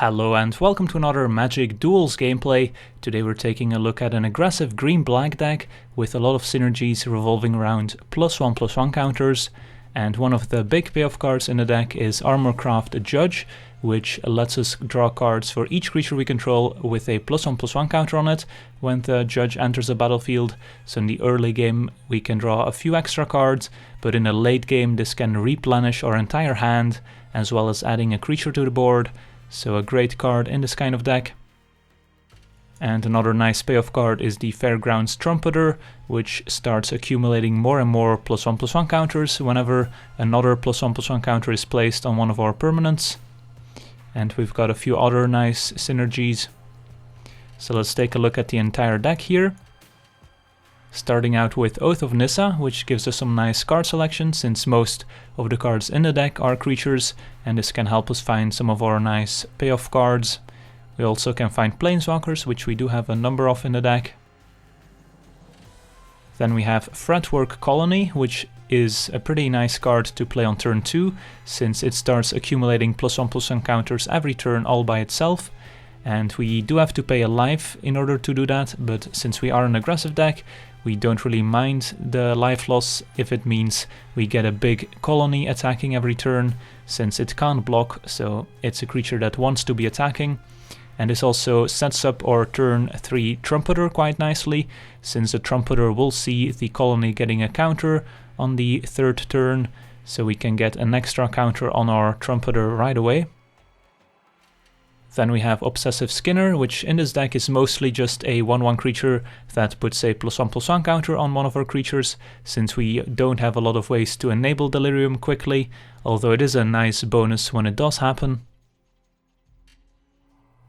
Hello and welcome to another Magic Duels gameplay. Today we're taking a look at an aggressive green-black deck with a lot of synergies revolving around +1/+1 counters, and one of the big payoff cards in the deck is Armorcraft Judge, which lets us draw cards for each creature we control with a +1/+1 counter on it when the Judge enters the battlefield. So in the early game we can draw a few extra cards, but in the late game this can replenish our entire hand, as well as adding a creature to the board. So a great card in this kind of deck. And another nice payoff card is the Fairgrounds Trumpeter, which starts accumulating more and more +1/+1 counters whenever another +1/+1 counter is placed on one of our permanents. And we've got a few other nice synergies. So let's take a look at the entire deck here. Starting out with Oath of Nissa, which gives us some nice card selection since most of the cards in the deck are creatures, and this can help us find some of our nice payoff cards. We also can find Planeswalkers, which we do have a number of in the deck. Then we have Fretwork Colony, which is a pretty nice card to play on turn 2, since it starts accumulating +1/+1 counters every turn all by itself. And we do have to pay a life in order to do that, but since we are an aggressive deck, we don't really mind the life loss if it means we get a big colony attacking every turn, since it can't block, so it's a creature that wants to be attacking. And this also sets up our turn 3 Trumpeter quite nicely, since the Trumpeter will see the colony getting a counter on the third turn, so we can get an extra counter on our Trumpeter right away. Then we have Obsessive Skinner, which in this deck is mostly just a 1/1 creature that puts a +1/+1 counter on one of our creatures, since we don't have a lot of ways to enable Delirium quickly, although it is a nice bonus when it does happen.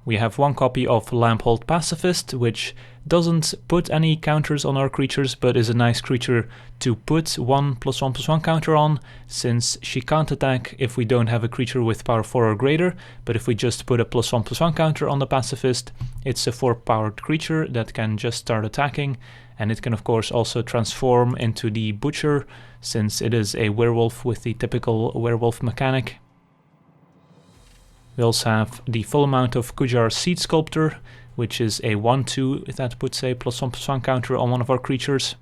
We have one copy of Lambholt Pacifist, which doesn't put any counters on our creatures, but is a nice creature to put one +1/+1 counter on, since she can't attack if we don't have a creature with power 4 or greater, but if we just put a +1/+1 counter on the Pacifist, it's a 4-powered creature that can just start attacking, and it can of course also transform into the Butcher, since it is a werewolf with the typical werewolf mechanic. We also have the full amount of Kujar Seedsculptor, which is a 1/2 that puts a +1/+1 counter on one of our creatures.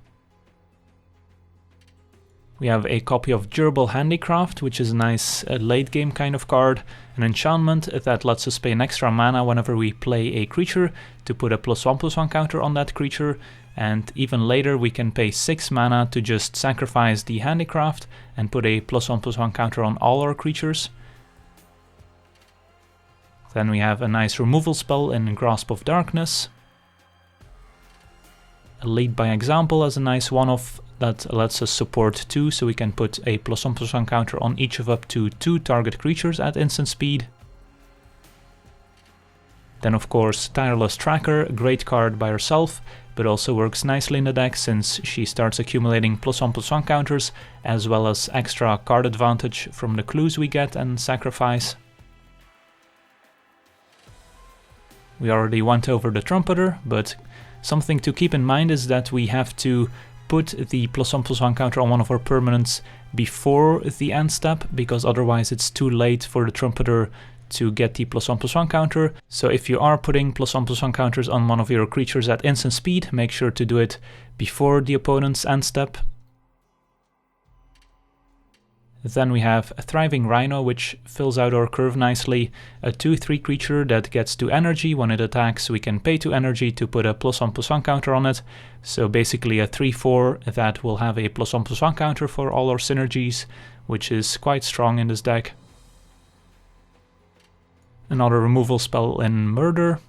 We have a copy of Durable Handicraft, which is a nice late game kind of card, an enchantment that lets us pay an extra mana whenever we play a creature to put a +1/+1 counter on that creature, and even later we can pay 6 mana to just sacrifice the Handicraft and put a +1/+1 counter on all our creatures. Then we have a nice removal spell in Grasp of Darkness. Lead by Example as a nice one-off that lets us support 2, so we can put a +1/+1 counter on each of up to 2 target creatures at instant speed. Then of course Tireless Tracker, a great card by herself, but also works nicely in the deck since she starts accumulating +1/+1 counters, as well as extra card advantage from the clues we get and sacrifice. We already went over the Trumpeter, but something to keep in mind is that we have to put the +1/+1 counter on one of our permanents before the end step, because otherwise it's too late for the Trumpeter to get the +1/+1 counter. So if you are putting +1/+1 counters on one of your creatures at instant speed, make sure to do it before the opponent's end step. Then we have a Thriving Rhino, which fills out our curve nicely. A 2/3 creature that gets 2 energy when it attacks. We can pay 2 energy to put a +1/+1 counter on it. So basically a 3/4 that will have a +1/+1 counter for all our synergies, which is quite strong in this deck. Another removal spell in Murder.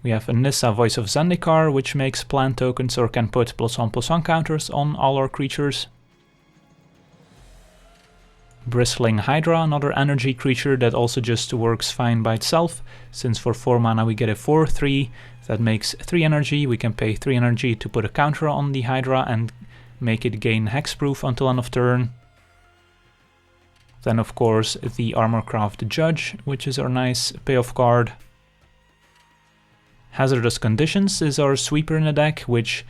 We have a Nissa Voice of Zendikar, which makes plant tokens or can put +1/+1 counters on all our creatures. Bristling Hydra, another energy creature that also just works fine by itself, since for 4 mana we get a 4/3 that makes 3 energy. We can pay 3 energy to put a counter on the Hydra and make it gain hexproof until end of turn. Then of course the Armorcraft Judge, which is our nice payoff card. Hazardous Conditions is our sweeper in the deck, which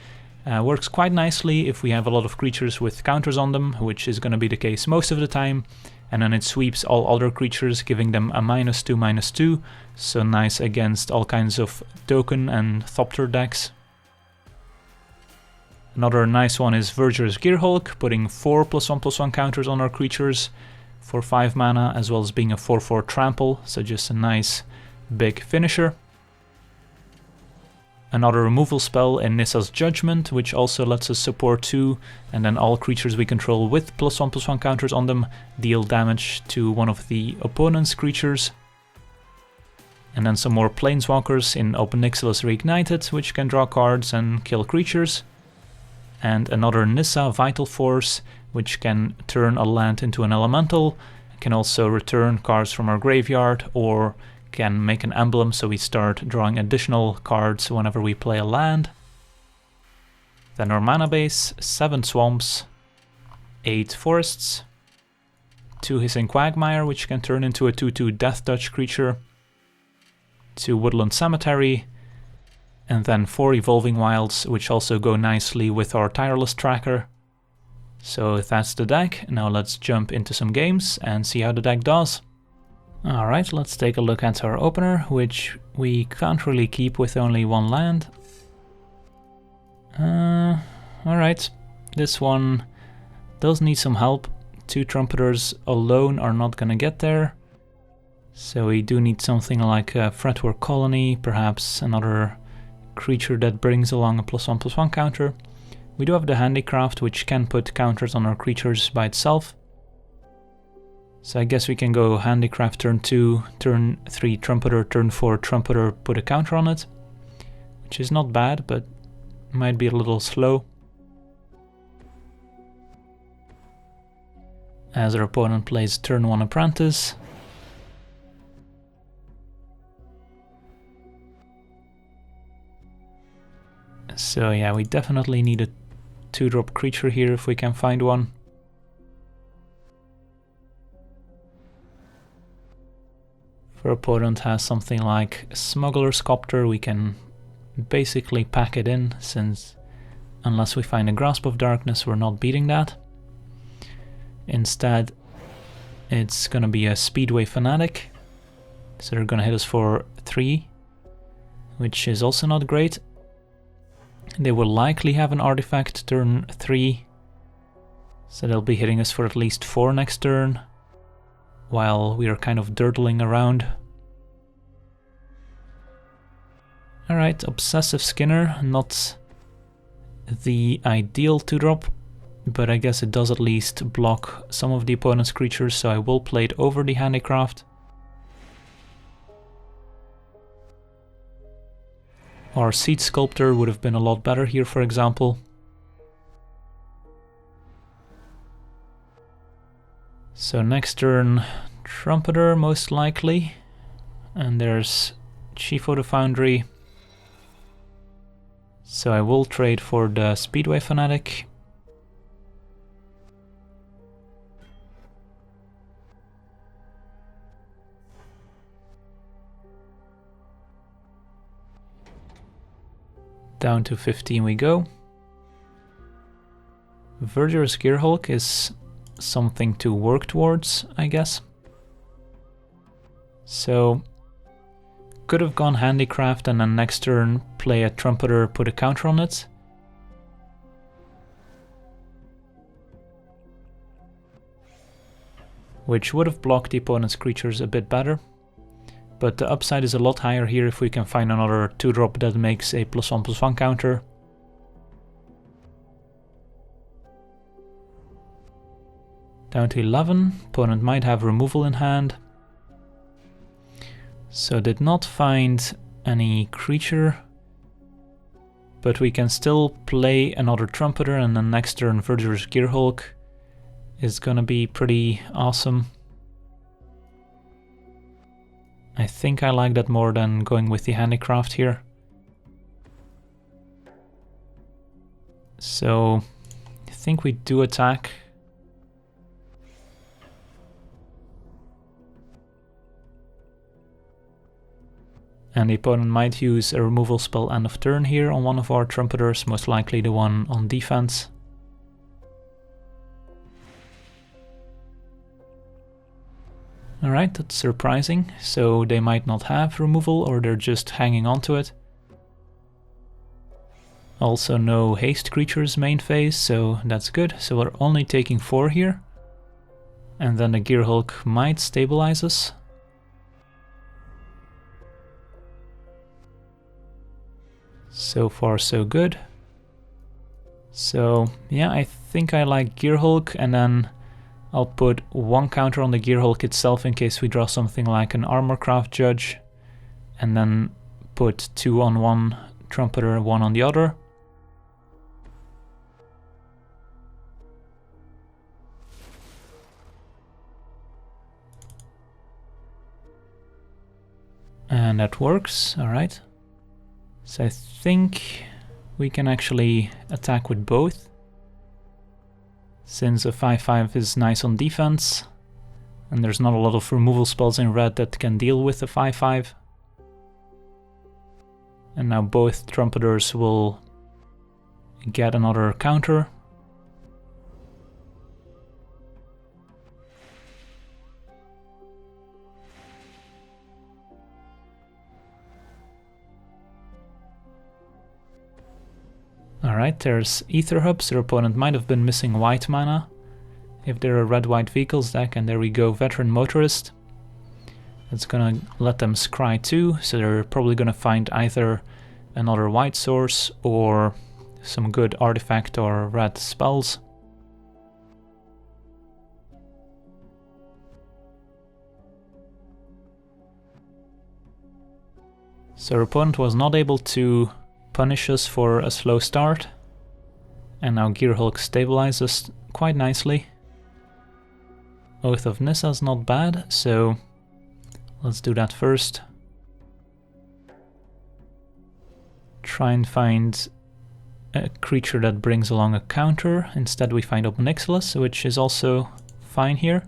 Works quite nicely if we have a lot of creatures with counters on them, which is going to be the case most of the time. And then it sweeps all other creatures, giving them a -2/-2, so nice against all kinds of token and Thopter decks. Another nice one is Verdurous Gearhulk, putting 4 +1/+1 counters on our creatures for 5 mana, as well as being a 4/4 trample, so just a nice big finisher. Another removal spell in Nissa's Judgement, which also lets us support 2, and then all creatures we control with +1/+1 counters on them deal damage to one of the opponent's creatures. And then some more Planeswalkers in Ob Nixilis Reignited, which can draw cards and kill creatures. And another Nissa Vital Force, which can turn a land into an elemental, can also return cards from our graveyard, or can make an emblem so we start drawing additional cards whenever we play a land. Then our mana base, 7 swamps, 8 forests, 2 Hissing Quagmire, which can turn into a 2/2 Death Touch creature, 2 Woodland Cemetery, and then 4 Evolving Wilds, which also go nicely with our Tireless Tracker. So that's the deck. Now let's jump into some games and see how the deck does. Alright, let's take a look at our opener, which we can't really keep with only 1 land. Alright, this one does need some help. 2 Trumpeters alone are not gonna get there. So we do need something like a Fretwork Colony, perhaps another creature that brings along a +1/+1 counter. We do have the Handicraft, which can put counters on our creatures by itself. So I guess we can go Handicraft turn 2, turn 3 Trumpeter, turn 4 Trumpeter, put a counter on it. Which is not bad, but might be a little slow. As our opponent plays turn 1 Apprentice. So yeah, we definitely need a 2-drop creature here if we can find one. If our opponent has something like Smuggler's Sculptor, we can basically pack it in, since unless we find a Grasp of Darkness, we're not beating that. Instead, it's gonna be a Speedway Fanatic, so they're gonna hit us for 3, which is also not great. They will likely have an artifact turn 3, so they'll be hitting us for at least 4 next turn, while we are kind of dirtling around. Alright, Obsessive Skinner, not the ideal 2-drop, but I guess it does at least block some of the opponent's creatures, so I will play it over the Handicraft. Our Seedsculptor would have been a lot better here, for example. So next turn, Trumpeter most likely, and there's Chief of the Foundry. So I will trade for the Speedway Fanatic. Down to 15 we go. Verdurous Gearhulk is something to work towards, I guess. So could have gone Handicraft and then next turn play a Trumpeter, put a counter on it. Which would have blocked the opponent's creatures a bit better. But the upside is a lot higher here if we can find another 2-drop that makes a +1/+1 counter. Down to 11, opponent might have removal in hand. So did not find any creature. But we can still play another Trumpeter, and then next turn Verdurous Gearhulk is gonna be pretty awesome. I think I like that more than going with the Handicraft here. So I think we do attack. And the opponent might use a removal spell end of turn here on one of our Trumpeters, most likely the one on defense. Alright, that's surprising. So they might not have removal, or they're just hanging on to it. Also no haste creatures main phase, so that's good. So we're only taking 4 here. And then the Gearhulk might stabilize us. So far so good. So yeah, I think I like Gearhulk, and then I'll put 1 counter on the Gearhulk itself in case we draw something like an Armorcraft Judge, and then put 2 on one Trumpeter, 1 on the other. And that works, alright. So I think we can actually attack with both. Since a 5/5 is nice on defense, and there's not a lot of removal spells in red that can deal with a 5/5. And now both Trumpeters will get another counter. Alright, there's Ether Hubs. Their opponent might have been missing white mana if they're a red-white vehicles deck, and there we go, Veteran Motorist. That's gonna let them scry too, so they're probably gonna find either another white source or some good artifact or red spells. So our opponent was not able to punish us for a slow start, and now Gearhulk stabilizes quite nicely. Oath of Nissa is not bad, so let's do that first. Try and find a creature that brings along a counter. Instead we find Ob Nixilis, which is also fine here,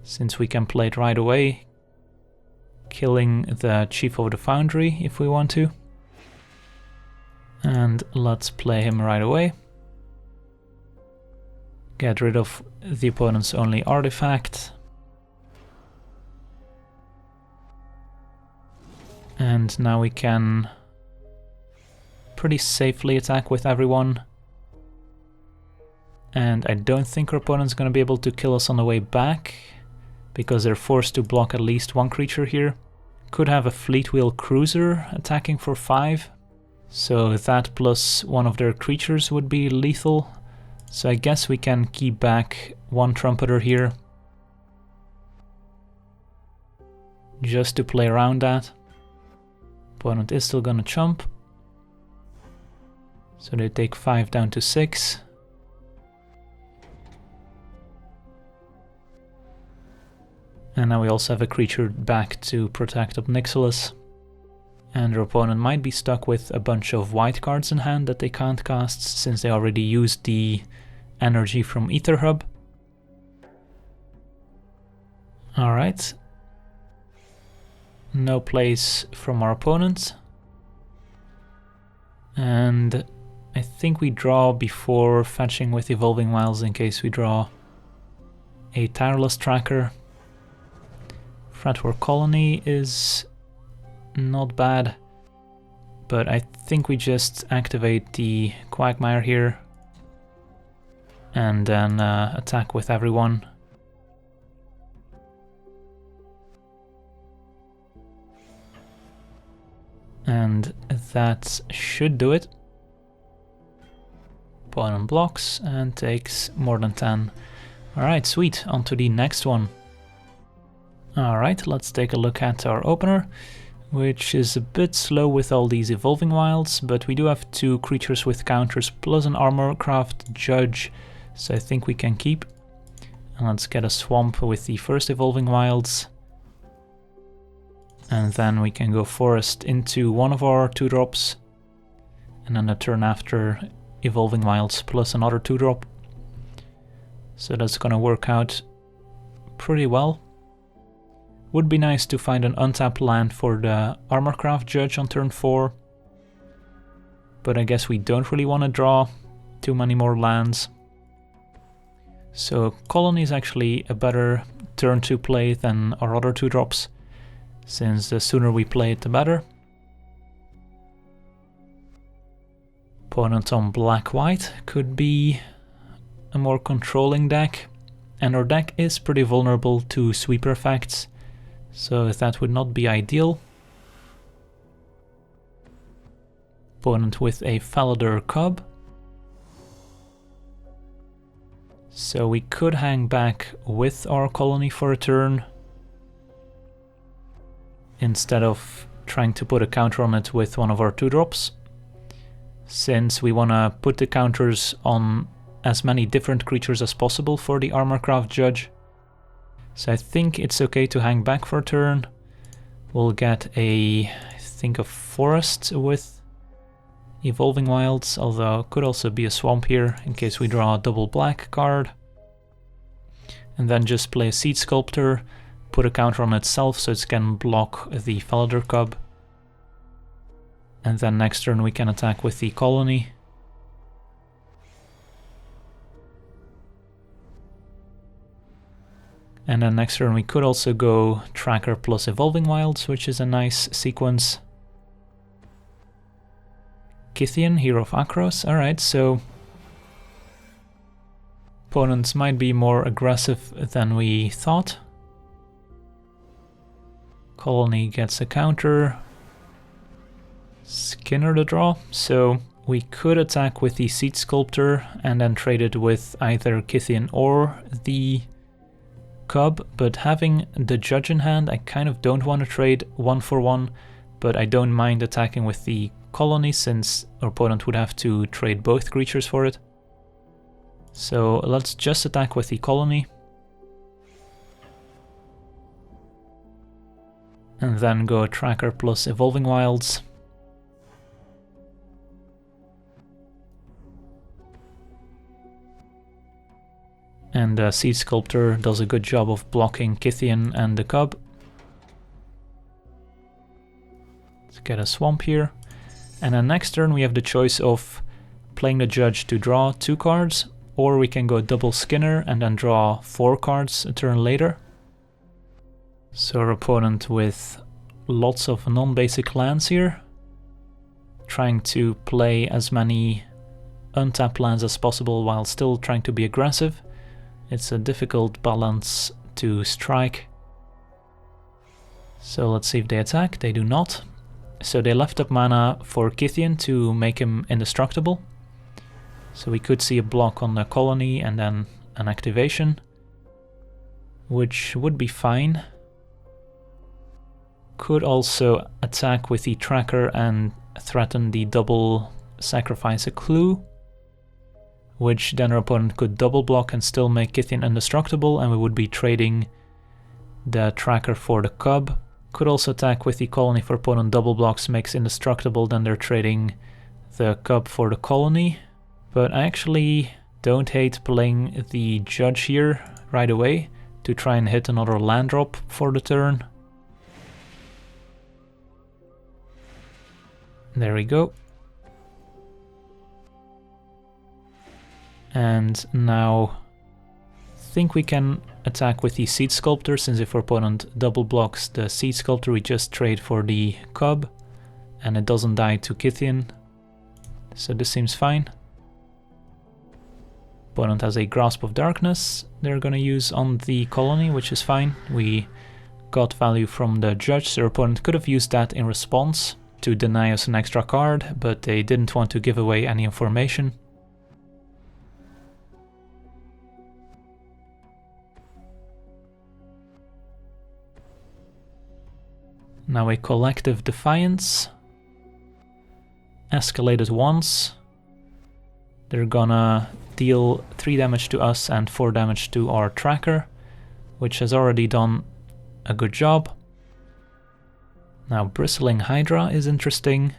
since we can play it right away, killing the Chief of the Foundry if we want to. And let's play him right away. Get rid of the opponent's only artifact. And now we can pretty safely attack with everyone. And I don't think our opponent's going to be able to kill us on the way back, because they're forced to block at least 1 creature here. Could have a Fleet Wheel Cruiser attacking for 5. So that plus one of their creatures would be lethal. So I guess we can keep back 1 Trumpeter here, just to play around that. Opponent is still gonna chump. So they take 5 down to 6. And now we also have a creature back to protect Ob Nixilis. And their opponent might be stuck with a bunch of white cards in hand that they can't cast, since they already used the energy from Ether Hub. Alright. No plays from our opponent. And I think we draw before fetching with Evolving Wilds in case we draw a Tireless Tracker. Fretwork Colony is not bad, but I think we just activate the Quagmire here and then attack with everyone. And that should do it. Opponent blocks and takes more than 10. Alright, sweet, on to the next one. Alright, let's take a look at our opener, which is a bit slow with all these Evolving Wilds, but we do have 2 creatures with counters plus an Armorcraft Judge, so I think we can keep. And let's get a Swamp with the first Evolving Wilds. And then we can go Forest into one of our 2-drops, and then a turn after Evolving Wilds plus another 2-drop. So that's gonna work out pretty well. Would be nice to find an untapped land for the Armorcraft Judge on turn 4. But I guess we don't really want to draw too many more lands. So Colony is actually a better turn to play than our other 2-drops, since the sooner we play it the better. Opponent on black-white could be a more controlling deck, and our deck is pretty vulnerable to sweeper effects, so that would not be ideal. Opponent with a Falador Cub. So we could hang back with our colony for a turn, instead of trying to put a counter on it with one of our 2-drops, since we want to put the counters on as many different creatures as possible for the Armorcraft Judge. So I think it's okay to hang back for a turn. We'll get I think a forest with Evolving Wilds, although it could also be a swamp here in case we draw a double black card. And then just play a Seedsculptor, put a counter on itself so it can block the Falador Cub. And then next turn we can attack with the colony. And then next turn we could also go Tracker plus Evolving Wilds, which is a nice sequence. Kythian, Hero of Akros. Alright, so opponents might be more aggressive than we thought. Colony gets a counter. Skinner the draw, so we could attack with the Seedsculptor and then trade it with either Kythian or the Cub, but having the Judge in hand, I kind of don't want to trade 1 for 1, but I don't mind attacking with the colony since our opponent would have to trade both creatures for it. So let's just attack with the colony. And then go Tracker plus Evolving Wilds. And Seedsculptor does a good job of blocking Kythian and the Cub. Let's get a swamp here. And then next turn we have the choice of playing the Judge to draw 2 cards, or we can go double Skinner and then draw 4 cards a turn later. So our opponent with lots of non-basic lands here, trying to play as many untapped lands as possible while still trying to be aggressive. It's a difficult balance to strike. So let's see if they attack. They do not. So they left up mana for Kythian to make him indestructible. So we could see a block on the colony and then an activation, which would be fine. Could also attack with the Tracker and threaten the double sacrifice a clue, which then our opponent could double block and still make Kythian indestructible, and we would be trading the Tracker for the Cub. Could also attack with the colony for opponent double blocks, makes indestructible, then they're trading the Cub for the colony. But I actually don't hate playing the Judge here right away to try and hit another land drop for the turn. There we go. And now I think we can attack with the Seedsculptor, since if our opponent double blocks the Seedsculptor we just trade for the Cub and it doesn't die to Kythian. So this seems fine. Opponent has a Grasp of Darkness they're gonna use on the colony, which is fine. We got value from the Judge, so our opponent could have used that in response to deny us an extra card, but they didn't want to give away any information. Now a Collective Defiance. Escalated once. They're gonna deal 3 damage to us and 4 damage to our Tracker, which has already done a good job. Now Bristling Hydra is interesting.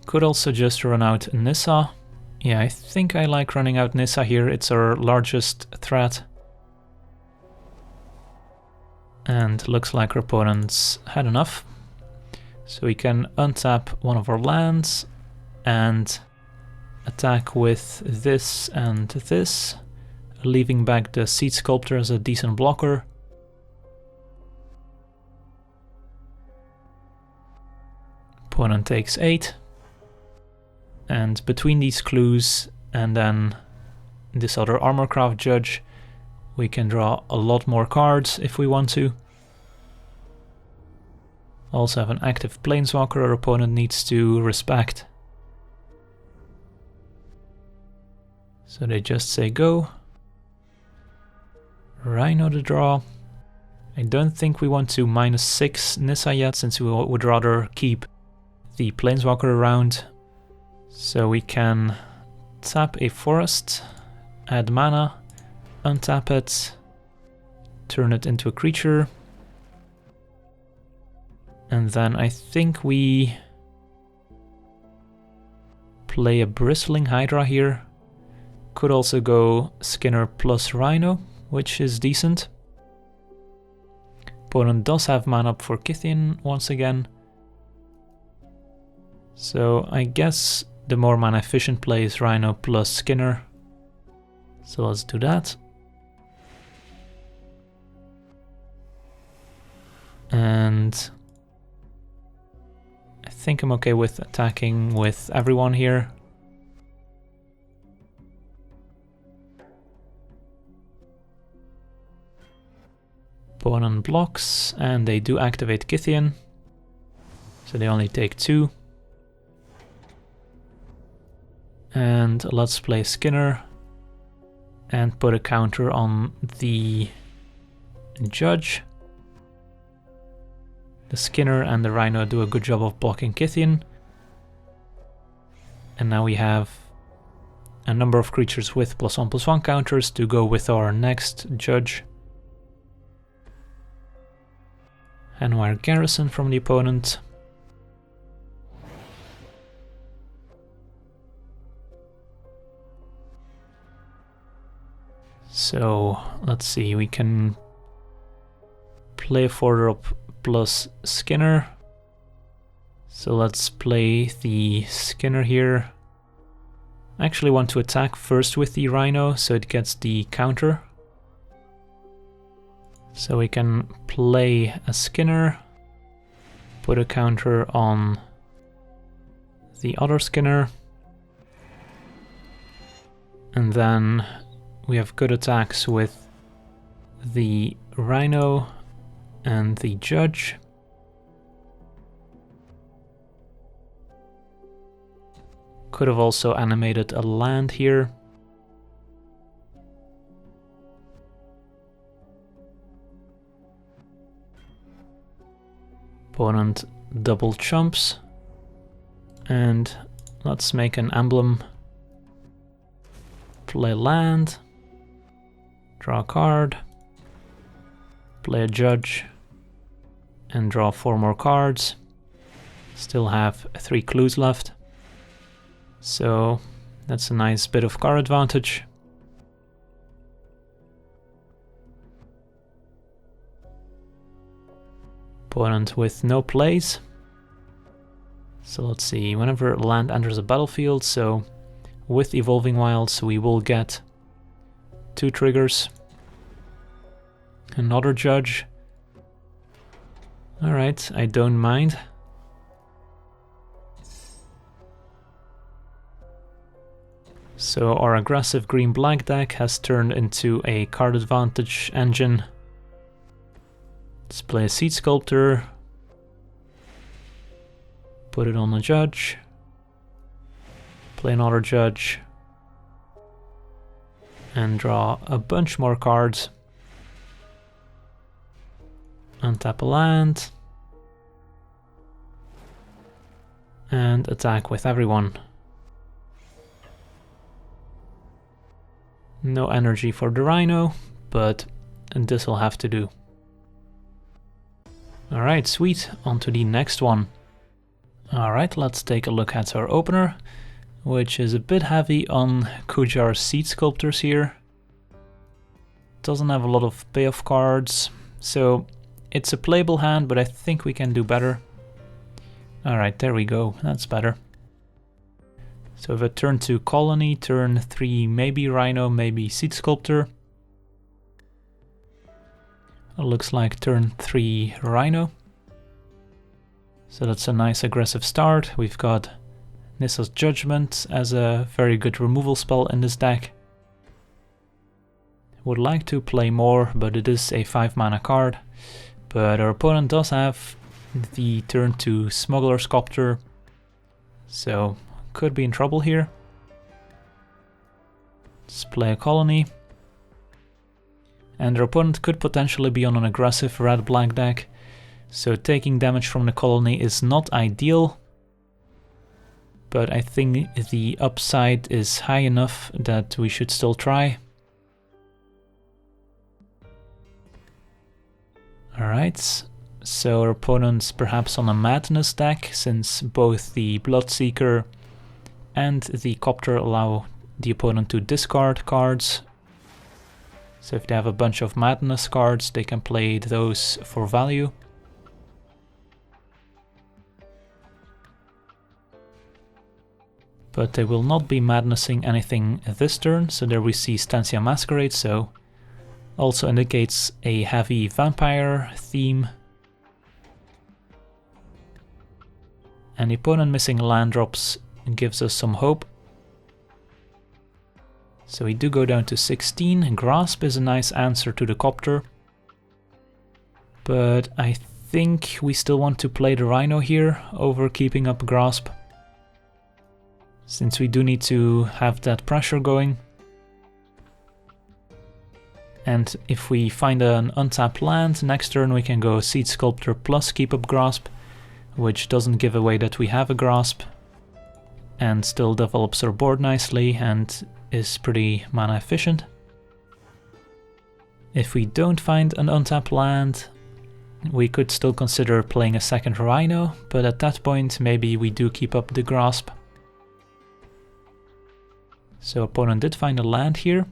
Could also just run out Nissa. Yeah, I think I like running out Nissa here, it's our largest threat. And looks like our opponents had enough. So we can untap one of our lands and attack with this and this, leaving back the Seedsculptor as a decent blocker. Opponent takes 8. And between these clues and then this other Armorcraft Judge, we can draw a lot more cards if we want to. Also have an active Planeswalker our opponent needs to respect. So they just say go. Rhino to draw. I don't think we want to -6 Nissa yet, since we would rather keep the Planeswalker around. So we can tap a forest, add mana, untap it, turn it into a creature. And then I think we play a Bristling Hydra here. Could also go Skinner plus Rhino, which is decent. Opponent does have mana up for Kythian once again. So I guess the more mana efficient play is Rhino plus Skinner. So let's do that. And I think I'm okay with attacking with everyone here. Opponent blocks, and they do activate Kythian. So they only take 2. And let's play Skinner and put a counter on the Judge. The Skinner and the Rhino do a good job of blocking Kythian. And now we have a number of creatures with +1/+1 counters to go with our next Judge. Anwar Garrison from the opponent. So let's see, we can play a 4-drop plus Skinner. So let's play the Skinner here. I actually want to attack first with the Rhino so it gets the counter. So we can play a Skinner, put a counter on the other Skinner, and then we have good attacks with the Rhino and the Judge. Could have also animated a land here. Opponent double chumps, and let's make an emblem. Play land, draw a card, play a Judge, and draw 4 more cards. Still have 3 clues left, so that's a nice bit of card advantage. Opponent with no plays. So let's see, whenever land enters a battlefield, so with Evolving Wilds we will get 2 triggers. Another Judge. Alright, I don't mind. So our aggressive green-black deck has turned into a card advantage engine. Let's play a Seedsculptor, put it on a Judge, play another Judge, and draw a bunch more cards. Untap a land, and attack with everyone. No energy for the Rhino, but this will have to do. Alright, sweet, on to the next one. Alright, let's take a look at our opener, which is a bit heavy on Kujar Seedsculptors here. Doesn't have a lot of payoff cards, so It's a playable hand, but I think we can do better. Alright, there we go, that's better. So if I turn 2 Colony, turn 3 maybe Rhino, maybe Seedsculptor. It looks like turn 3 Rhino. So that's a nice aggressive start. We've got Nissa's Judgement as a very good removal spell in this deck. Would like to play more, but it is a 5 mana card. But our opponent does have the turn 2 Smuggler's Copter, so could be in trouble here. Let's play a Colony. And our opponent could potentially be on an aggressive red-black deck, so taking damage from the Colony is not ideal. But I think the upside is high enough that we should still try. Alright, so our opponent's perhaps on a Madness deck, since both the Bloodseeker and the Copter allow the opponent to discard cards. So if they have a bunch of Madness cards, they can play those for value. But they will not be madnessing anything this turn, so there we see Stantia Masquerade, so also indicates a heavy vampire theme. And the opponent missing land drops gives us some hope. So we do go down to 16. Grasp is a nice answer to the Copter. But I think we still want to play the Rhino here over keeping up Grasp, since we do need to have that pressure going. And if we find an untapped land, next turn we can go Seedsculptor plus keep up Grasp, which doesn't give away that we have a Grasp, and still develops our board nicely and is pretty mana efficient. If we don't find an untapped land, we could still consider playing a second Rhino, but at that point maybe we do keep up the Grasp. So opponent did find a land here.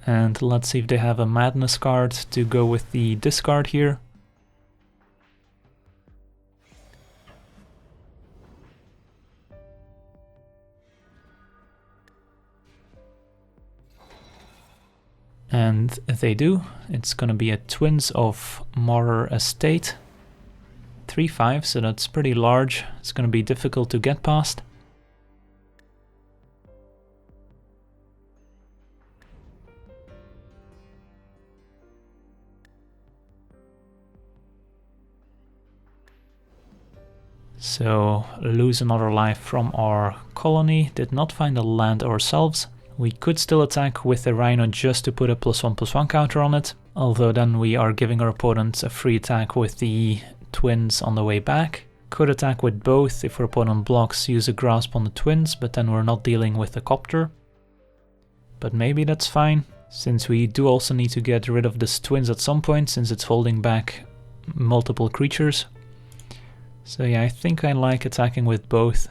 And let's see if they have a Madness card to go with the discard here. And they do. It's gonna be a Twins of Marrer Estate. 3/5, so that's pretty large. It's gonna be difficult to get past. So lose another life from our Colony, did not find a land ourselves. We could still attack with the Rhino just to put a +1/+1 counter on it, although then we are giving our opponent a free attack with the Twins on the way back. Could attack with both if our opponent blocks, use a Grasp on the Twins, but then we're not dealing with the Copter. But maybe that's fine, since we do also need to get rid of this Twins at some point, since it's holding back multiple creatures. So yeah, I think I like attacking with both.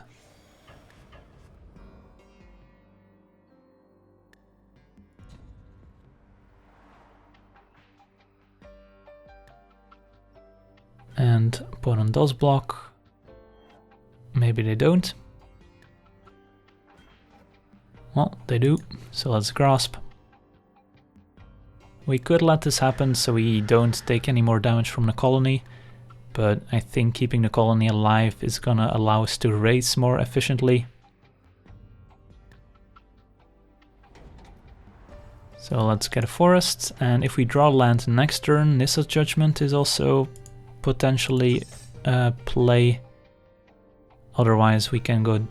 And opponent does block. Maybe they don't. Well, they do, so let's Grasp. We could let this happen so we don't take any more damage from the Colony, but I think keeping the Colony alive is gonna allow us to race more efficiently. So let's get a forest, and if we draw land next turn, Nissa's Judgement is also potentially a play. Otherwise we can go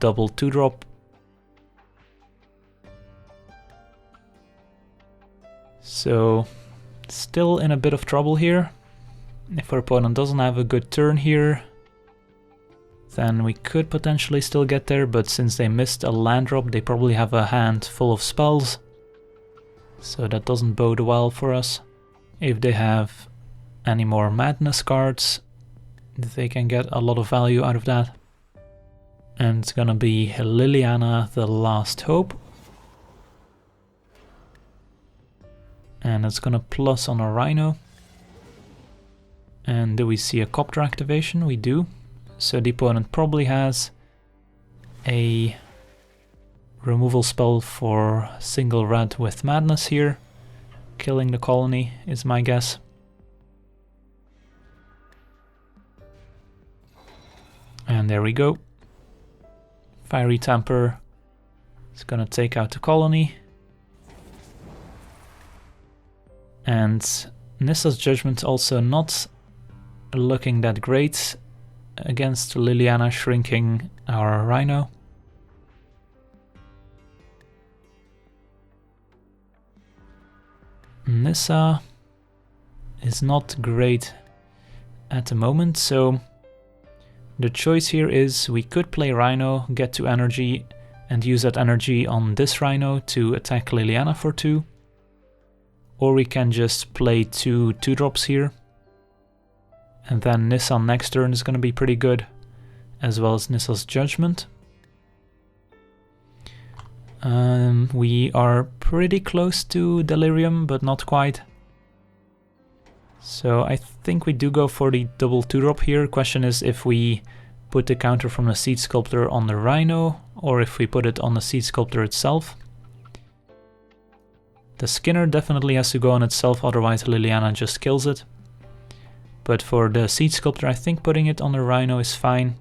double 2-drop. So still in a bit of trouble here. If our opponent doesn't have a good turn here, then we could potentially still get there, but since they missed a land drop, they probably have a hand full of spells. So that doesn't bode well for us. If they have any more Madness cards, they can get a lot of value out of that. And it's gonna be Liliana, the Last Hope. And it's gonna plus on a Rhino. And do we see a Copter activation? We do. So the opponent probably has a removal spell for single red with Madness here. Killing the colony is my guess. And there we go. Fiery Temper is gonna take out the colony. And Nissa's Judgement also not looking that great against Liliana shrinking our Rhino. Nissa is not great at the moment, so the choice here is we could play Rhino, get 2 energy, and use that energy on this Rhino to attack Liliana for 2. Or we can just play 2 2-drops here. And then Nissa next turn is going to be pretty good, as well as Nissa's Judgement. We are pretty close to Delirium, but not quite. So I think we do go for the double 2-drop here. Question is if we put the counter from the Seedsculptor on the Rhino, or if we put it on the Seedsculptor itself. The Skinner definitely has to go on itself, otherwise Liliana just kills it. But for the Seedsculptor, I think putting it on the Rhino is fine.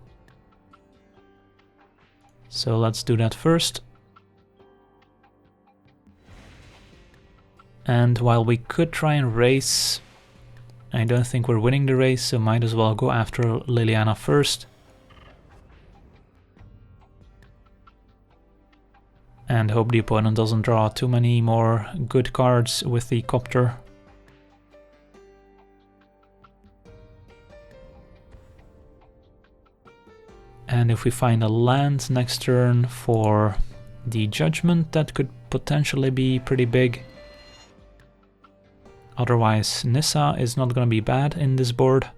So let's do that first. And while we could try and race, I don't think we're winning the race, so might as well go after Liliana first. And hope the opponent doesn't draw too many more good cards with the Copter. And if we find a land next turn for the Judgement, that could potentially be pretty big. Otherwise, Nissa is not going to be bad in this board.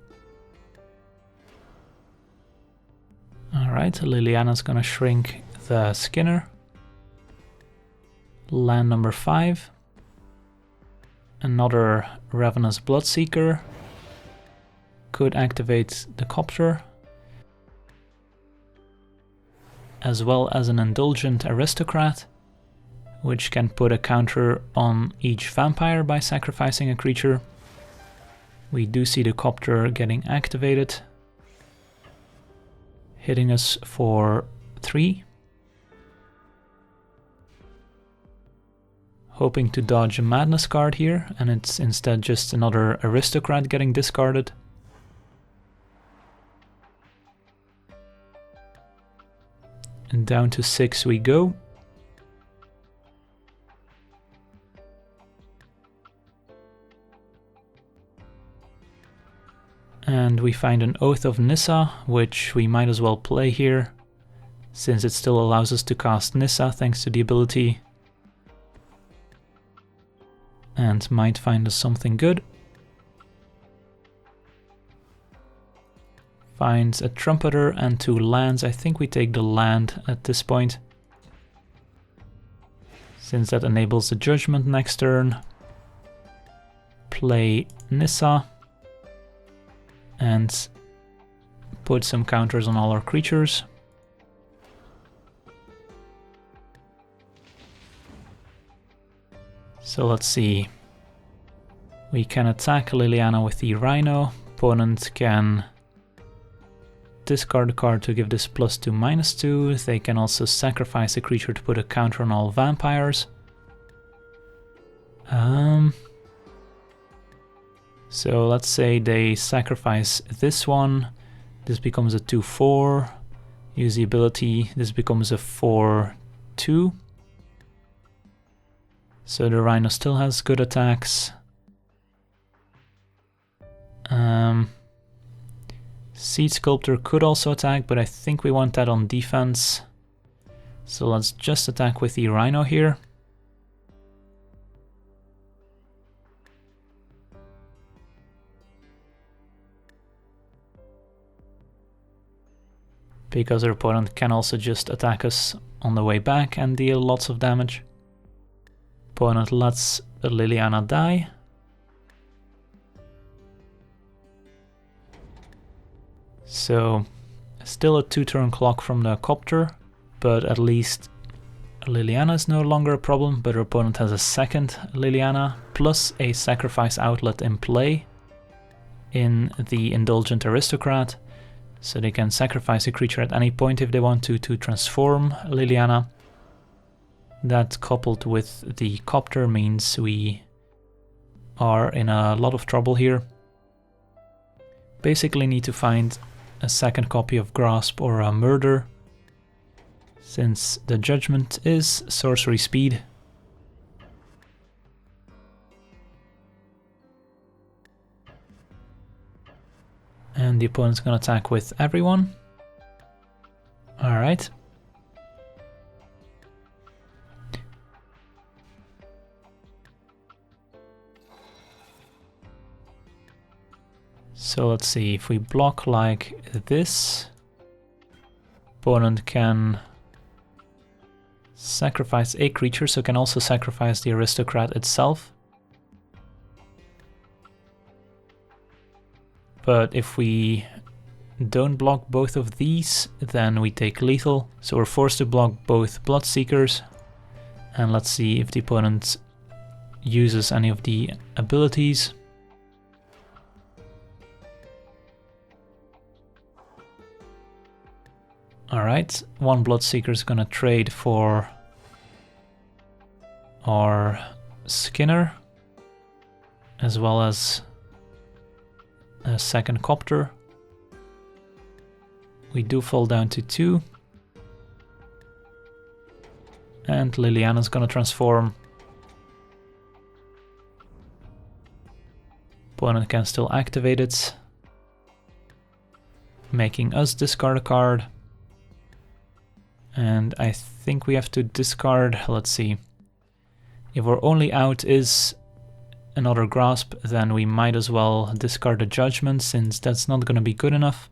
Alright, Liliana's going to shrink the Skinner. Land number 5. Another Ravenous Bloodseeker. Could activate the Copter. As well as an Indulgent Aristocrat, which can put a counter on each vampire by sacrificing a creature. We do see the Copter getting activated, hitting us for 3. Hoping to dodge a Madness card here, and it's instead just another Aristocrat getting discarded. And down to 6 we go. And we find an Oath of Nissa, which we might as well play here, since it still allows us to cast Nissa thanks to the ability. And might find us something good. Finds a Trumpeter and 2 lands. I think we take the land at this point, since that enables the Judgement next turn. Play Nissa and put some counters on all our creatures. So let's see. We can attack Liliana with the Rhino. Opponent can discard a card to give this +2/-2. They can also sacrifice a creature to put a counter on all vampires. So let's say they sacrifice this one. This becomes a 2/4. Use the ability. This becomes a 4/2. So the Rhino still has good attacks. Seedsculptor could also attack, but I think we want that on defense. So let's just attack with the Rhino here. Because our opponent can also just attack us on the way back and deal lots of damage. Opponent lets Liliana die. So still a 2-turn clock from the Copter, but at least Liliana is no longer a problem, but her opponent has a second Liliana, plus a sacrifice outlet in play in the Indulgent Aristocrat, so they can sacrifice a creature at any point if they want to transform Liliana. That coupled with the Copter means we are in a lot of trouble here. Basically need to find a second copy of Grasp or a Murder, since the Judgement is sorcery speed. And the opponent's gonna attack with everyone. Alright. So let's see, if we block like this, opponent can sacrifice a creature, so can also sacrifice the Aristocrat itself. But if we don't block both of these, then we take lethal, so we're forced to block both Bloodseekers. And let's see if the opponent uses any of the abilities. Alright, one Bloodseeker is gonna trade for our Skinner, as well as a second Copter. We do fall down to 2. And Liliana's gonna transform. Opponent can still activate it, making us discard a card. And I think we have to discard, let's see, if our only out is another Grasp, then we might as well discard the Judgement, since that's not going to be good enough.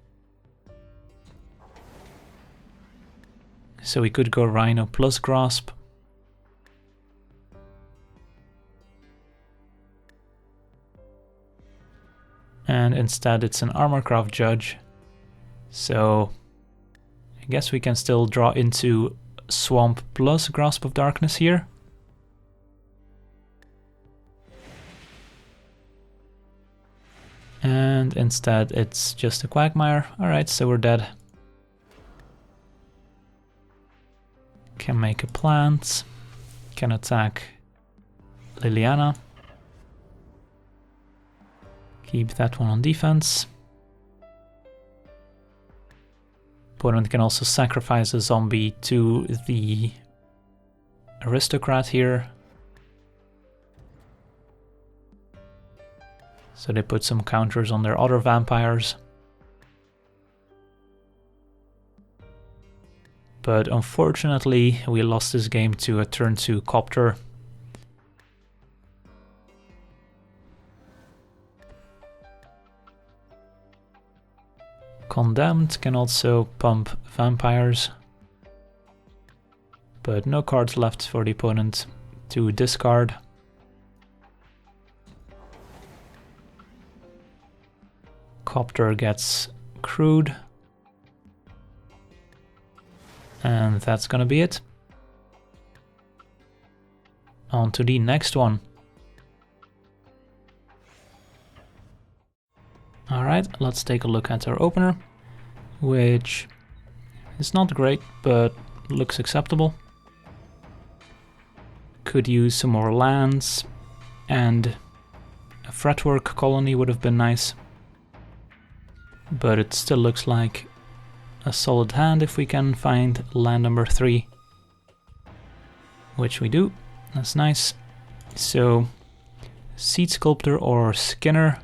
So we could go Rhino plus Grasp. And instead it's an Armorcraft Judge. So I guess we can still draw into Swamp plus Grasp of Darkness here. And instead it's just a Quagmire. Alright, so we're dead. Can make a plant. Can attack Liliana. Keep that one on defense. Opponent can also sacrifice a zombie to the Aristocrat here. So they put some counters on their other vampires. But unfortunately, we lost this game to a turn 2 Copter. Condemned can also pump vampires, but no cards left for the opponent to discard. Copter gets crewed, and that's gonna be it. On to the next one. Alright, let's take a look at our opener, which is not great, but looks acceptable. Could use some more lands, and a Fretwork Colony would have been nice. But it still looks like a solid hand if we can find land number 3. Which we do, that's nice. So, Seedsculptor or Skinner.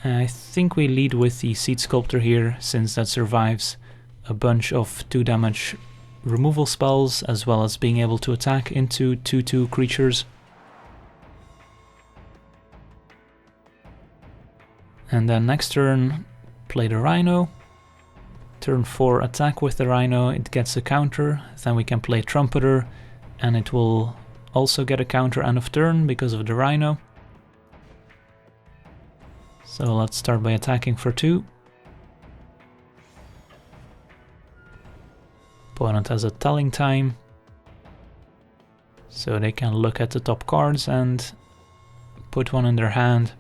I think we lead with the Seedsculptor here, since that survives a bunch of 2 damage removal spells, as well as being able to attack into 2/2 creatures. And then next turn, play the Rhino. Turn 4, attack with the Rhino, it gets a counter, then we can play Trumpeter, and it will also get a counter end of turn because of the Rhino. So let's start by attacking for 2. Opponent has a telling time, so they can look at the top cards and put one in their hand.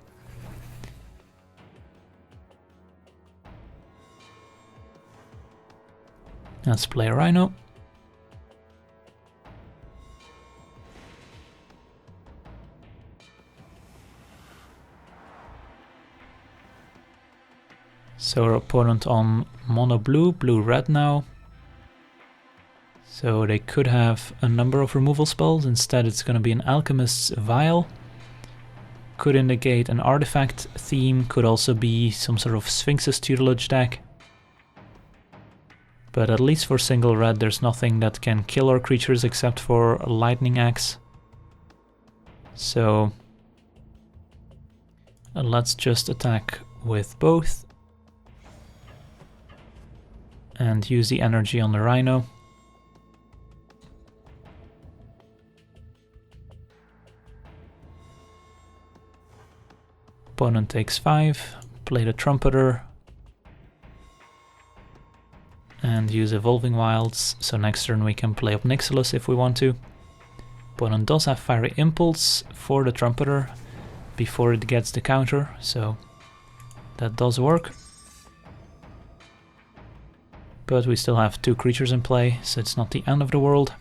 Let's play a Rhino. So our opponent on mono blue, blue red now. So they could have a number of removal spells. Instead it's going to be an Alchemist's Vial. Could indicate an artifact theme, could also be some sort of Sphinx's Tutelage deck. But at least for single red there's nothing that can kill our creatures except for Lightning Axe. So let's just attack with both. And use the energy on the Rhino. Opponent takes 5, play the Trumpeter. And use Evolving Wilds, so next turn we can play Ob Nixilis if we want to. Opponent does have Fiery Impulse for the Trumpeter before it gets the counter, so that does work. But we still have 2 creatures in play, so it's not the end of the world.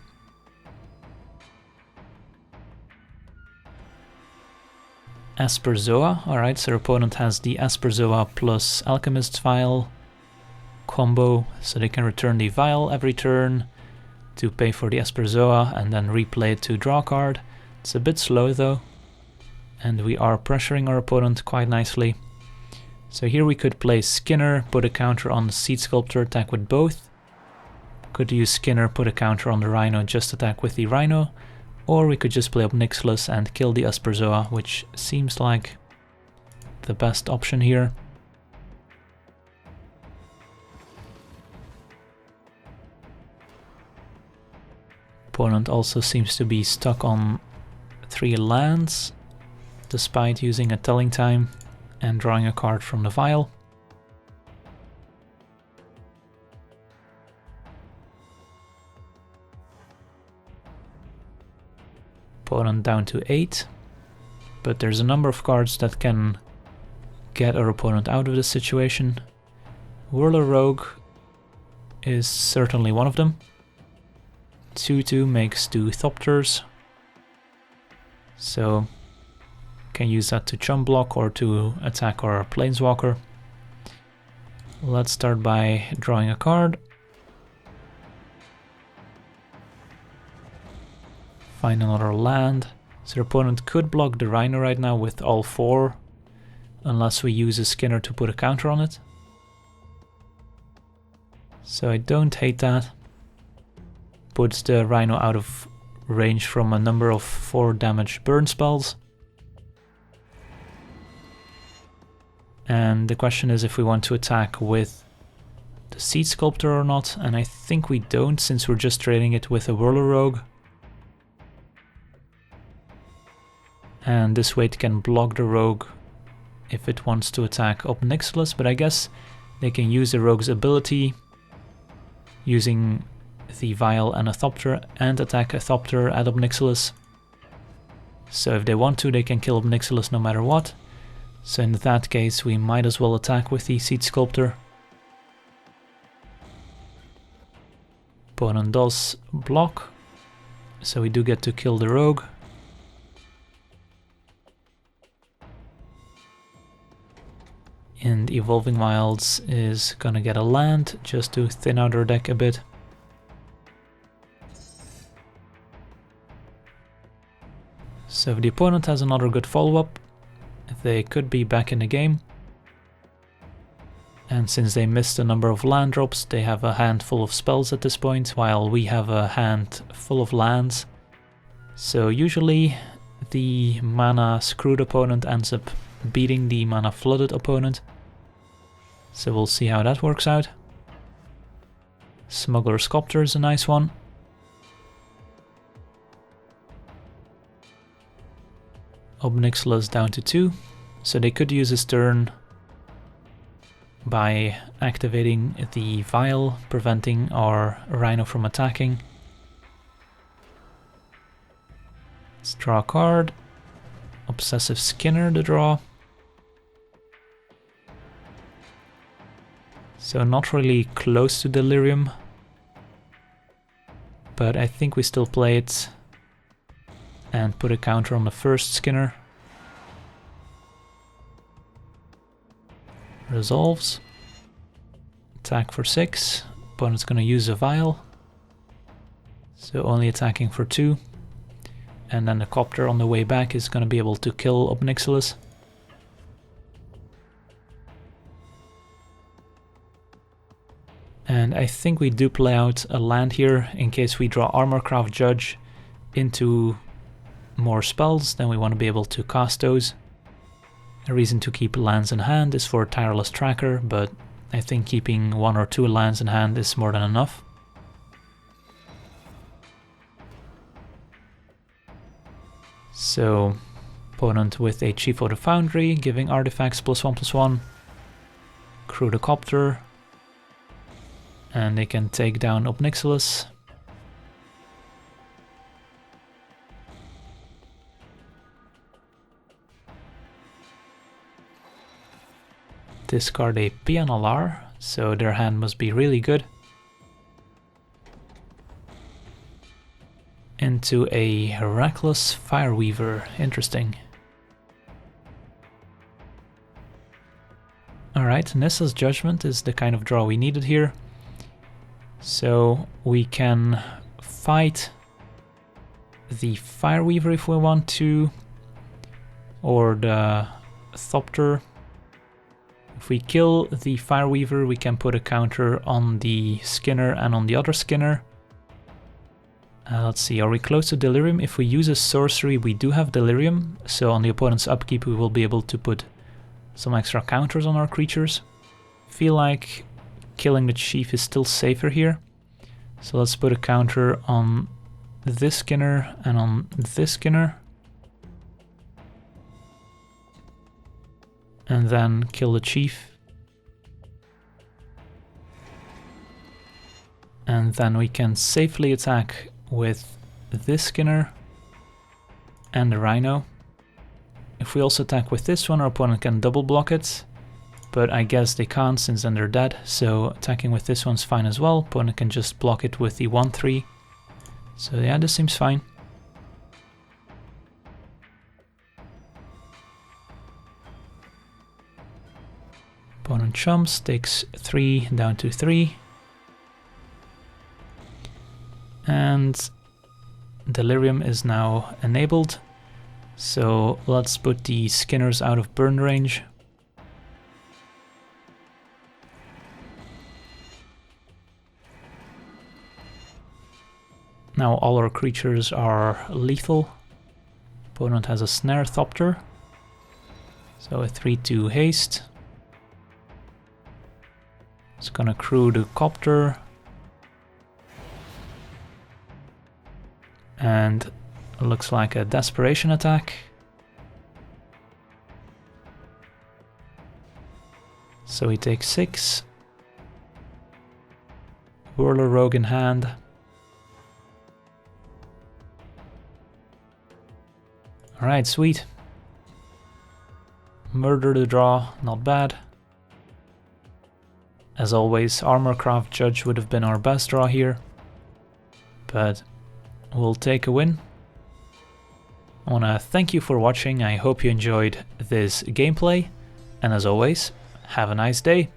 Asperzoa, alright, so our opponent has the Asperzoa plus Alchemist's Vial combo, so they can return the Vial every turn to pay for the Asperzoa and then replay it to draw a card. It's a bit slow though, and we are pressuring our opponent quite nicely. So here we could play Skinner, put a counter on the Seedsculptor, attack with both. Could use Skinner, put a counter on the Rhino, just attack with the Rhino. Or we could just play Ob Nixilis and kill the Asperzoa, which seems like the best option here. Opponent also seems to be stuck on 3 lands, despite using a telling time and drawing a card from the vial. Opponent down to 8, but there's a number of cards that can get our opponent out of this situation. Whirler Rogue is certainly one of them. 2/2 makes 2 Thopters, so can use that to chump block or to attack our Planeswalker. Let's start by drawing a card. Find another land. So your opponent could block the Rhino right now with all 4, unless we use a Skinner to put a counter on it. So I don't hate that. Puts the Rhino out of range from a number of 4 damage burn spells. And the question is if we want to attack with the Seedsculptor or not, and I think we don't, since we're just trading it with a Whirler Rogue. And this way it can block the Rogue if it wants to attack Ob Nixilis, but I guess they can use the Rogue's ability using the Vial and a Thopter and attack a Thopter at Ob Nixilis. So if they want to, they can kill Ob Nixilis no matter what. So in that case we might as well attack with the Seedsculptor. Opponent does block, so we do get to kill the Rogue. And Evolving Wilds is gonna get a land just to thin out our deck a bit. So if the opponent has another good follow-up, they could be back in the game. And since they missed a number of land drops, they have a handful of spells at this point, while we have a hand full of lands. So usually the mana screwed opponent ends up beating the mana flooded opponent. So we'll see how that works out. Smuggler Sculptor is a nice one. Ob Nixilis down to 2. So they could use his turn by activating the Vial, preventing our Rhino from attacking. Let's draw a card. Obsessive Skinner to draw. So not really close to Delirium, but I think we still play it and put a counter on the first Skinner. Resolves. Attack for 6. Opponent's gonna use a Vial, so only attacking for 2. And then the Copter on the way back is gonna be able to kill Ob Nixilis. And I think we do play out a land here in case we draw Armorcraft Judge into more spells, then we want to be able to cast those. A reason to keep lands in hand is for Tireless Tracker, but I think keeping 1 or 2 lands in hand is more than enough. So, opponent with a Chief of the Foundry, giving artifacts +1/+1. Crew the Copter. And they can take down Ob Nixilis. Discard a Pianalar, so their hand must be really good. Into a Reckless Fireweaver, interesting. Alright, Nissa's Judgement is the kind of draw we needed here. So we can fight the Fireweaver if we want to, or the Thopter. If we kill the Fireweaver, we can put a counter on the Skinner and on the other Skinner. Let's see, are we close to Delirium? If we use a sorcery, we do have Delirium, so on the opponent's upkeep we will be able to put some extra counters on our creatures. Feel like killing the Chief is still safer here. So let's put a counter on this Skinner and on this Skinner. And then kill the Chief. And then we can safely attack with this Skinner and the Rhino. If we also attack with this one, our opponent can double block it. But I guess they can't since then they're dead, so attacking with this one's fine as well. Opponent can just block it with the 1/3. So yeah, this seems fine. Opponent chumps, takes 3 down to 3. And Delirium is now enabled. So let's put the Skinners out of burn range. Now all our creatures are lethal. Opponent has a Snare Thopter. So a 3/2 haste. It's gonna crew the Copter. And it looks like a Desperation attack. So he takes 6. Whirler Rogue in hand. Alright, sweet. Murder the draw, not bad. As always, Armorcraft Judge would have been our best draw here, but we'll take a win. I want to thank you for watching, I hope you enjoyed this gameplay, and as always, have a nice day.